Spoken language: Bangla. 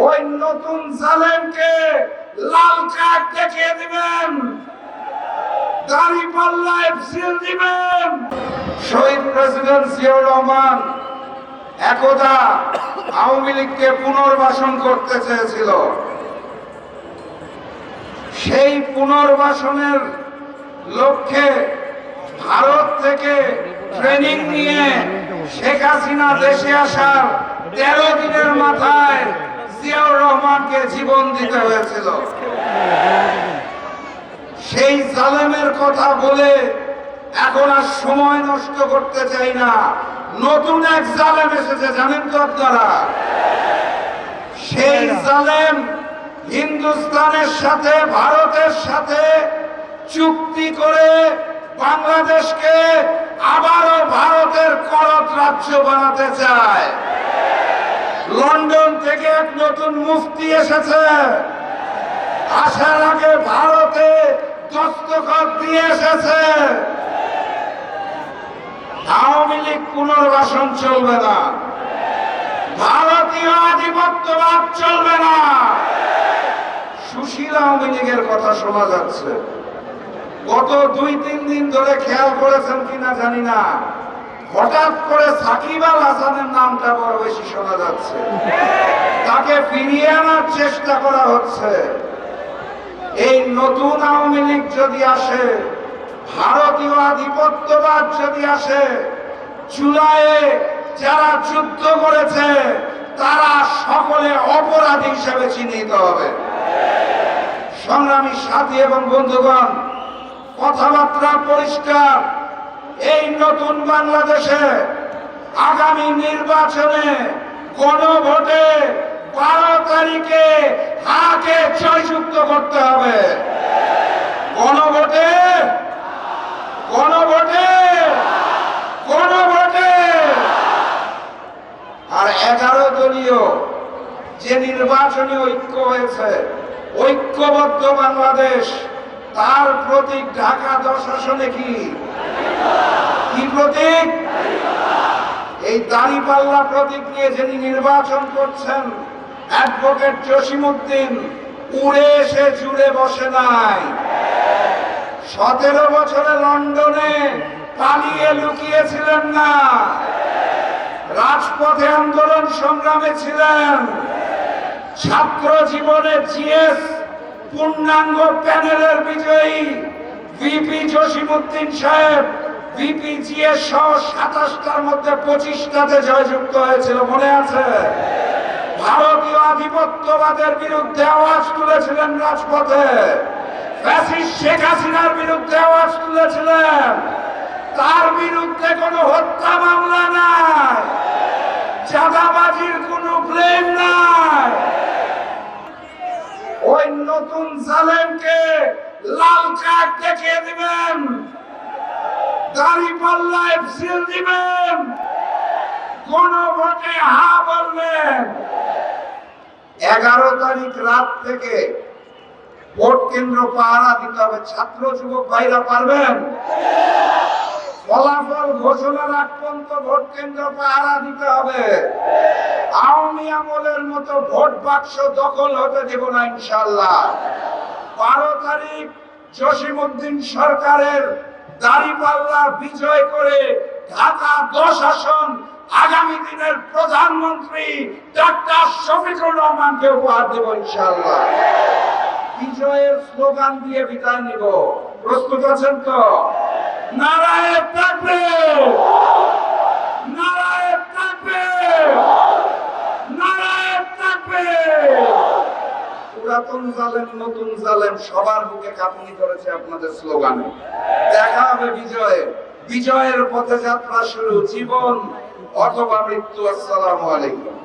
ওই নতুন জালেমকে লাল কার্ড দেখিয়ে দিবেন, দাঁড়িপাল্লা এফসিএল দিবেন। শহীদ প্রেসিডেন্ট জিয়াউর রহমান একদা আওয়ামী লীগকে পুনর্বাসন করতে চেয়েছিল। সেই পুনর্বাসনের লক্ষ্যে ভারত থেকে ট্রেনিং নিয়ে শেখ হাসিনা দেশে আসার 13 দিনের মাথায় জিয়াউর রহমানকে জীবন দিতে হয়েছিল। সেই জালেমের কথা বলে এখন আর সময় নষ্ট করতে চাই না। নতুন এক জালেম এসেছে, জানেন তো আপনারা? সেই জালেম হিন্দুস্তানের সাথে ভারতের সাথে চুক্তি করে বাংলাদেশকে আবারও ভারতের করদ রাজ্য বানাতে চায়। লন্ডন থেকে এক নতুন মুফতি এসেছে, আসার আগে ভারতে দস্তখত দিয়ে এসেছে। আওয়ামী লীগ পুনর্বাসন চলবে না, ভারতীয় আধিপত্যবাদ চলবে না। সুশীল আওয়ামী লীগের কথা শোনা যাচ্ছে। গত 2-3 দিন ধরে খেয়াল করেছেন কিনা জানি না, হঠাৎ করে সাকিব আল হাসানের নামটা বড় বেশি শোনা যাচ্ছে। তাকে ফিরিয়ে আনার চেষ্টা করা হচ্ছে। এই নতুন আওয়ামী লীগ যদি আসে, ভারতীয় আধিপত্যবাদ যদি আসে, জুলাইয়ে যারা যুদ্ধ করেছে তারা সকলে অপরাধী হিসেবে চিহ্নিত হবে। সংগ্রামী সাথী এবং বন্ধুগণ, কথাবার্তা পরিষ্কার। এই নতুন বাংলাদেশে আগামী নির্বাচনে গণভোটে 12 তারিখে হাকে জয়যুক্ত করতে হবে। গণভোটে গণভোটে গণভোটে। আর 11 দলীয় যে নির্বাচনী ঐক্য হয়েছে, ঐক্যবদ্ধ বাংলাদেশ, তার প্রতীক ঢাকা 10 আসনে কি প্রতীক? এই দাঁড়িপাল্লা প্রতীক নিয়ে যিনি নির্বাচন করছেন, অ্যাডভোকেট জসিমউদ্দিন, উড়ে এসে জুড়ে বসে নাই। 17 বছরে লন্ডনে পালিয়ে লুকিয়েছিলেন না, রাজপথে আন্দোলন সংগ্রামে ছিলেন। ছাত্র জীবনে জিএস পূর্ণাঙ্গ প্যানেলের বিজয়ী ভিপি জসিমউদ্দিন সাহেব ভিপি জিএস সহ 27টার মধ্যে 25টাতে জয়যুক্ত হয়েছিল, মনে আছে? ভারতীয় আধিপত্যবাদের বিরুদ্ধে আওয়াজ তুলেছিলেন রাজপথে, ফ্যাসিস্ট শেখ হাসিনার বিরুদ্ধে আওয়াজ তুলেছিলেন। তার বিরুদ্ধে কোনো হত্যা মামলা নাই, চাঁদাবাজির কোনো ব্লেম নাই। ওই নতুন জালেমকে লাল কার্ড দেখিয়ে দিবেন, দাঁড়িপাল্লা এফসিএল দিবেন, গণভোটে হা বলবেন। 11 তারিখ রাত থেকে ভোট কেন্দ্র পাহারা দিতে হবে। ছাত্র যুবক ভাইরা পারবেন? ফলাফল ঘোষণার আগ পর্যন্ত ভোট কেন্দ্র পাহারা দিতে হবে। আওয়ামী আমলের মতো ভোট বাক্স দখল হতে দেব না ইনশাআল্লাহ। 12 তারিখ জসিমউদ্দিন সরকারের দাঁড়িপাল্লা বিজয় করে ঢাকা 10 আসন আগামী দিনের প্রধানমন্ত্রী ডাক্তার শফিকুর রহমানকে উপহার দেব ইনশাআল্লাহ। বিজয়ের স্লোগান দিয়ে বিদায় নিব। প্রস্তুত আছেন তো? নারায়ে তাকবীর, নারায়ে তাকবীর, নারায়ে তাকবীর। পুরাতন জালেম নতুন জালেম সবার বুকে কাঁপুনি করেছে আপনাদের স্লোগানে। দেখা হবে বিজয়ে। বিজয়ের পথে যাত্রা শুরু, জীবন অথবা মৃত্যু। আসসালামু আলাইকুম।